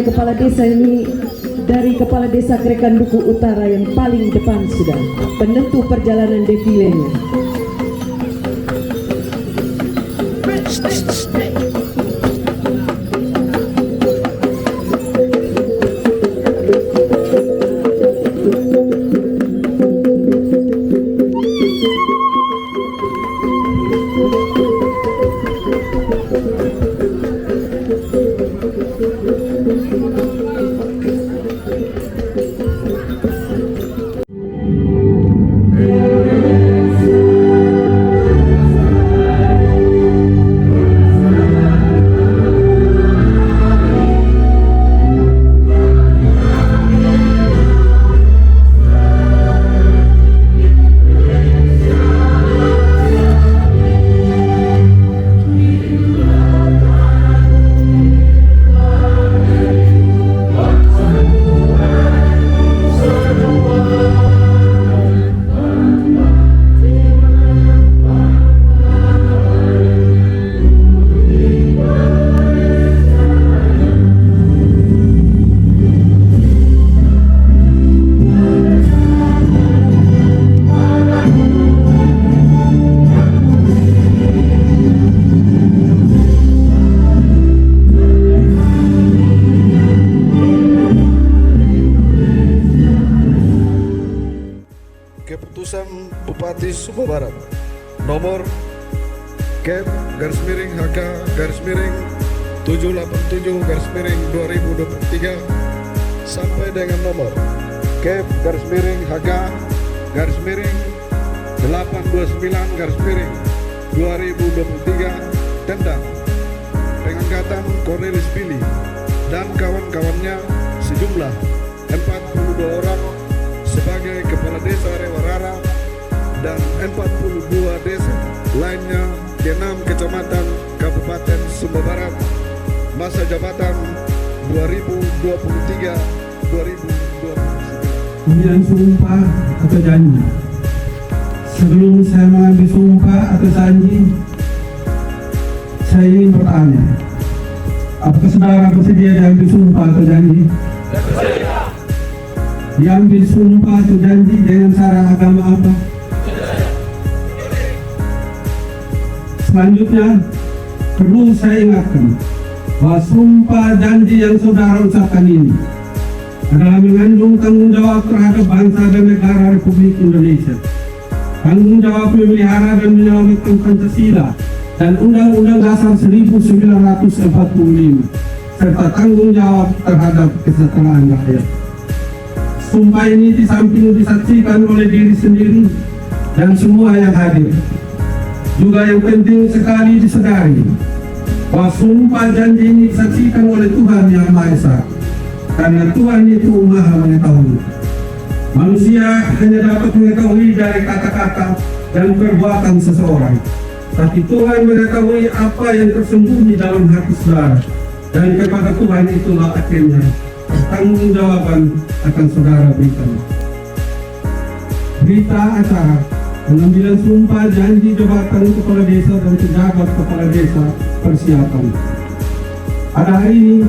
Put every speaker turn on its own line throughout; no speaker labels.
kepala desa ini dari Kepala Desa Kerekan Duku Utara yang paling depan sudah penentu perjalanan defilenya.
Keputusan Bupati Sumba Barat nomor Kep/787/2023 sampai dengan nomor Kep/829/2023 tentang pengangkatan Cornelis Billy dan kawan-kawannya sejumlah 42 orang sebagai Kepala Desa Rewarara dan 42 desa lainnya di 6 kecamatan Kabupaten Sumba Barat, masa jabatan 2023-2029.
Pemilihan sumpah atau janji. Sebelum saya mengambil sumpah atau janji, saya ingin bertanya, apakah saudara bersedia diambil sumpah atau janji? Diambil sumpah atau janji dengan cara agama apa? Selanjutnya, perlu saya ingatkan bahwa sumpah janji yang saudara ucapkan ini adalah mengandung tanggung jawab terhadap bangsa dan negara Republik Indonesia, tanggung jawab memelihara dan menyelamatkan Pancasila dan Undang-Undang Dasar 1945, serta tanggung jawab terhadap kesejahteraan rakyat. Sumpah ini di samping disaksikan oleh diri sendiri dan semua yang hadir, juga yang penting sekali disadari bahwa sumpah janji ini disaksikan oleh Tuhan Yang Maha Esa, karena Tuhan itu Maha Mengetahui. Manusia hanya dapat mengetahui dari kata-kata dan perbuatan seseorang, tapi Tuhan mengetahui apa yang tersembunyi dalam hati saudara, dan kepada Tuhan itulah akhirnya pertanggungjawaban akan saudara berikan. Berita acara pengambilan sumpah janji jabatan kepala desa dan pejabat kepala desa persiapan. Pada hari ini,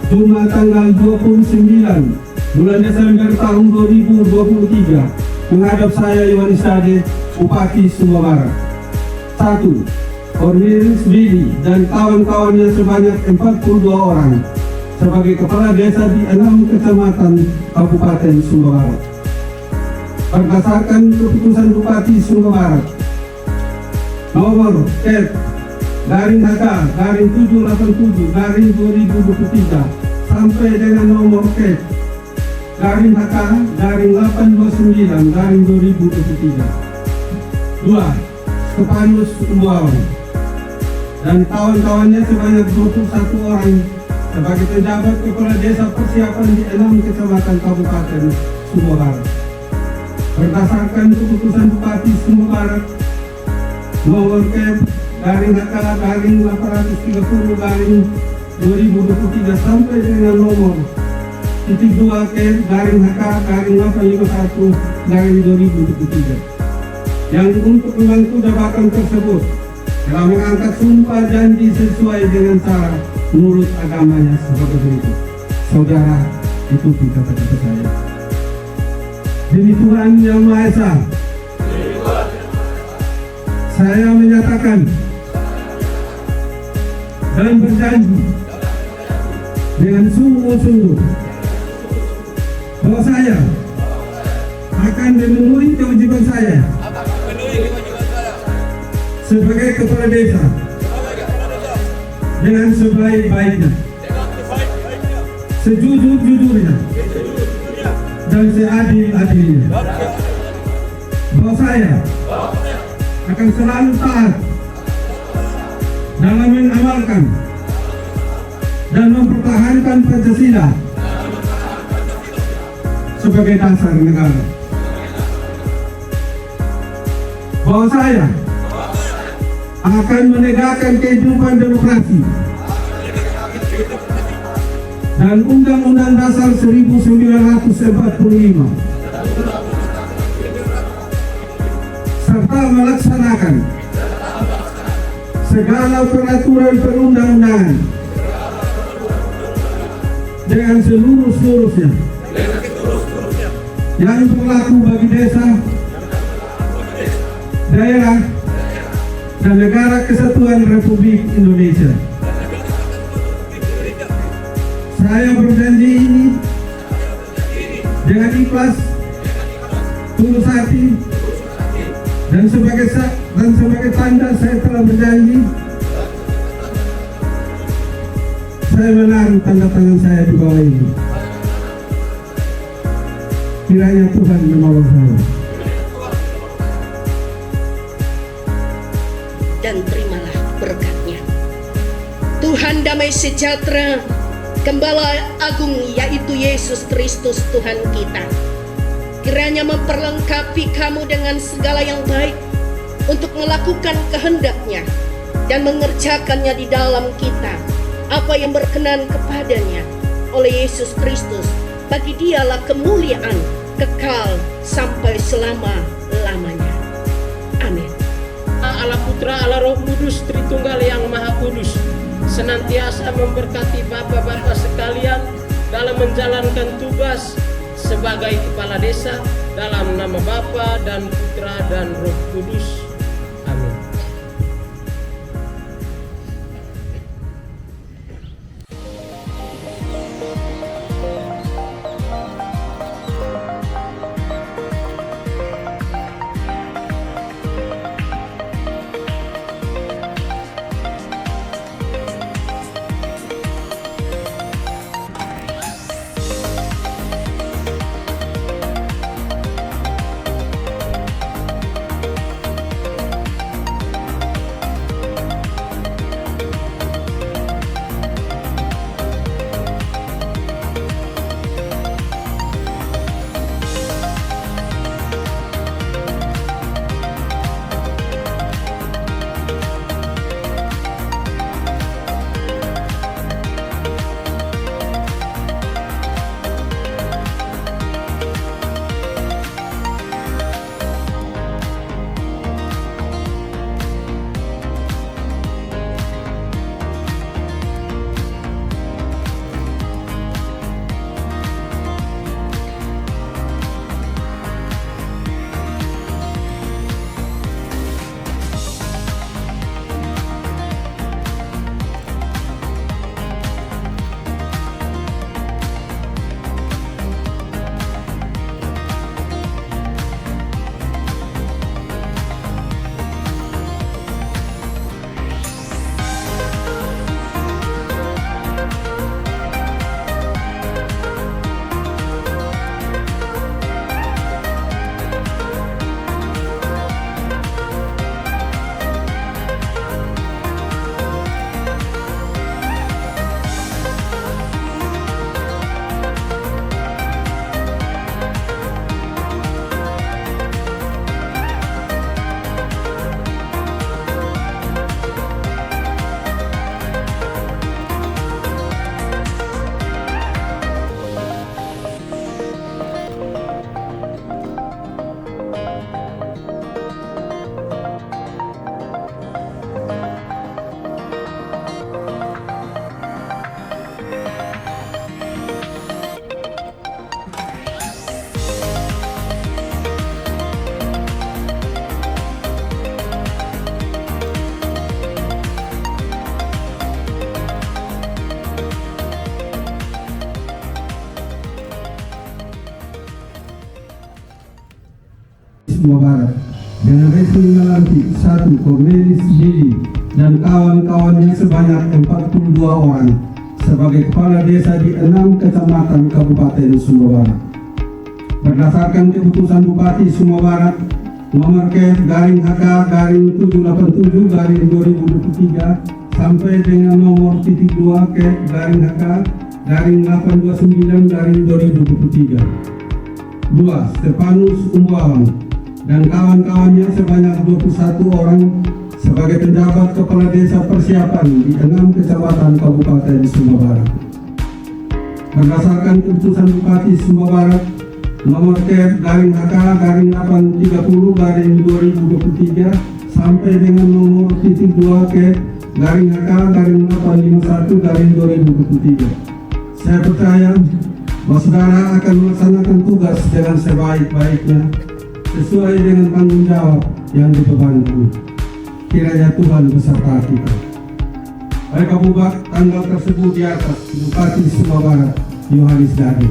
Jumat tanggal 29 bulan Desember tahun 2023, menghadap saya Yohanes Sade, Bupati Sumba Barat. 1. Cornelis Billy dan kawan-kawannya sebanyak 42 orang sebagai kepala desa di 6 kecamatan Kabupaten Sumba Barat. Berdasarkan keputusan Bupati Sumba Barat nomor Kep/787/2023 sampai dengan nomor Kep/829/2023. 2. Stefanus Umbawan dan kawan-kawannya sebanyak 21 orang sebagai pejabat kepala desa persiapan di 6 kecamatan Kabupaten Sumba Barat. Berdasarkan keputusan Bupati Sumba Barat nomor Kep/830/2023 sampai dengan nomor -2 Kep/851/2023, yang untuk membantu jabatan tersebut telah mengangkat sumpah janji sesuai dengan cara menurut agamanya sebagai berikut. saudara ikuti kata-kata saya. Demi Tuhan Yang Maha Esa, saya menyatakan dan berjanji dengan sungguh-sungguh bahwa saya akan memenuhi kewajiban saya sebagai kepala desa dengan sebaik-baiknya, sejujur-jujurnya, dan seadil-adilnya. Bahwa saya akan selalu taat dalam mengamalkan dan mempertahankan Pancasila sebagai dasar negara. Bahwa saya akan menegakkan kehidupan demokrasi dan Undang-Undang Dasar 1945 serta melaksanakan segala peraturan perundang-undangan dengan seluruh-seluruhnya yang berlaku bagi desa, daerah, dan negara kesatuan Republik Indonesia. Saya berjanji ini dengan ikhlas, tulus hati, dan sebagai tanda saya telah berjanji, saya menaruh tanda tangan saya di bawah ini. Kiranya Tuhan menolong saya.
Dan terimalah berkatnya. Tuhan damai sejahtera, Gembala Agung yaitu Yesus Kristus Tuhan kita, kiranya memperlengkapi kamu dengan segala yang baik untuk melakukan kehendak-Nya dan mengerjakannya di dalam kita, apa yang berkenan kepadanya oleh Yesus Kristus. Bagi Dialah kemuliaan kekal sampai selama-lamanya. Amin.
Allah Putra, Allah Roh Kudus, Tritunggal yang Maha Kudus, senantiasa memberkati bapak-bapak sekalian dalam menjalankan tugas sebagai kepala desa, dalam nama Bapa dan Putra dan Roh Kudus. Amin.
Sumba Barat dengan resmi melantik 1. Cornelis Billy dan kawan-kawannya sebanyak 42 orang sebagai kepala desa di 6 kecamatan Kabupaten Sumba Barat. Berdasarkan keputusan Bupati Sumba Barat nomor K/787/2023 sampai dengan nomor /2 K/829/2023. 2. Stefanus Umbawang dan kawan-kawannya sebanyak 21 orang sebagai penjabat kepala desa persiapan di 6 kecamatan Kabupaten Sumba Barat. Berdasarkan keputusan Bupati Sumba Barat nomor K/830/2023 sampai dengan nomor /2 K/851/2023. Saya percaya bahwa saudara akan melaksanakan tugas dengan sebaik-baiknya sesuai dengan tanggung jawab yang dibebankan. Kiranya Tuhan beserta kita. Baik Pak Bubak, tanggal tersebut di atas Bupati Sumba Barat Yohanes Dade.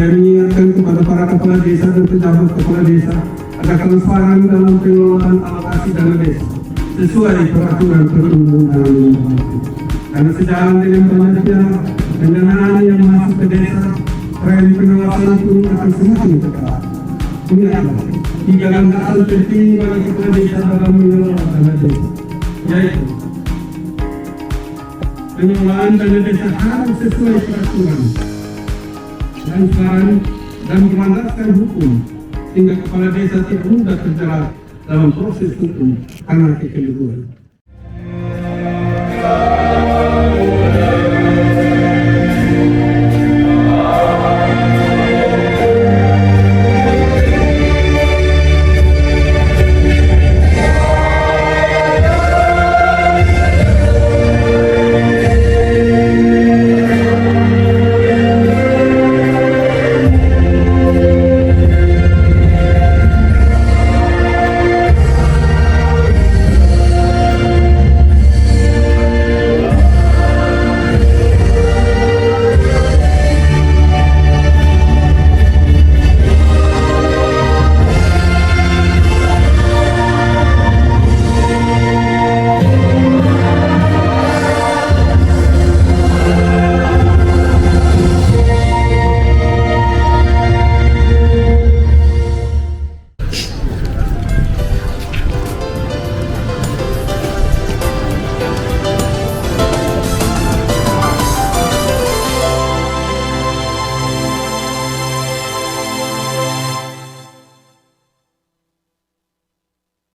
Saya mengingatkan kepada para kepala desa dan pejabat kepala desa agar transparan dalam pengelolaan alokasi dana desa sesuai peraturan perundang-undangan yang berlaku. Karena sejalan dengan banyaknya pendanaan yang masuk ke desa, tren pengawasan itu akan semakin ketat. Ingatlah, 3 langkah penting bagi kepala desa dalam mengelola dana desa, yaitu pengelolaan dana desa harus sesuai peraturan, transparan dan berlandaskan hukum sehingga kepala desa tidak mudah terjerat dalam proses hukum karena kekeliruan.